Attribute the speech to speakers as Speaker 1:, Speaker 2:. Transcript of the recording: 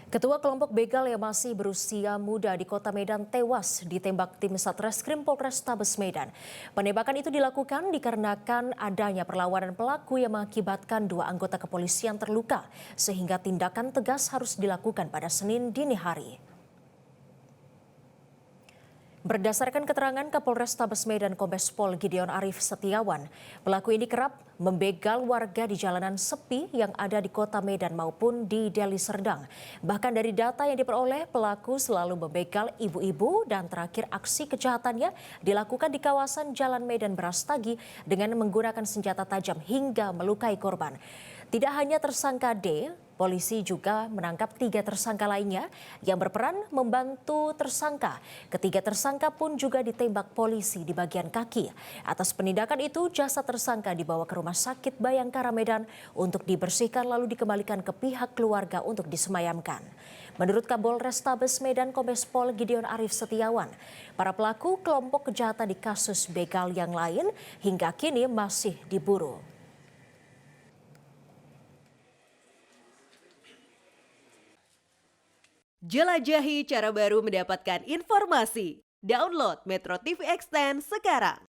Speaker 1: Ketua kelompok begal yang masih berusia muda di Kota Medan tewas ditembak tim Satreskrim Polrestabes Medan. Penembakan itu dilakukan dikarenakan adanya perlawanan pelaku yang mengakibatkan dua anggota kepolisian terluka, sehingga tindakan tegas harus dilakukan pada Senin dini hari. Berdasarkan keterangan Kapolres Tabes Medan Kombes Pol Gideon Arif Setiawan, pelaku ini kerap membegal warga di jalanan sepi yang ada di Kota Medan maupun di Deli Serdang. Bahkan dari data yang diperoleh, pelaku selalu membegal ibu-ibu dan terakhir aksi kejahatannya dilakukan di kawasan Jalan Medan Brastagi dengan menggunakan senjata tajam hingga melukai korban. Tidak hanya tersangka D, polisi juga menangkap 3 tersangka lainnya yang berperan membantu tersangka. Ketiga tersangka pun juga ditembak polisi di bagian kaki. Atas penindakan itu, jasad tersangka dibawa ke Rumah Sakit Bayangkara Medan untuk dibersihkan lalu dikembalikan ke pihak keluarga untuk disemayamkan. Menurut Kapolres Tabes Medan Kombes Pol Gideon Arif Setiawan, para pelaku kelompok kejahatan di kasus begal yang lain hingga kini masih diburu.
Speaker 2: Jelajahi cara baru mendapatkan informasi. Download Metro TV Extend sekarang.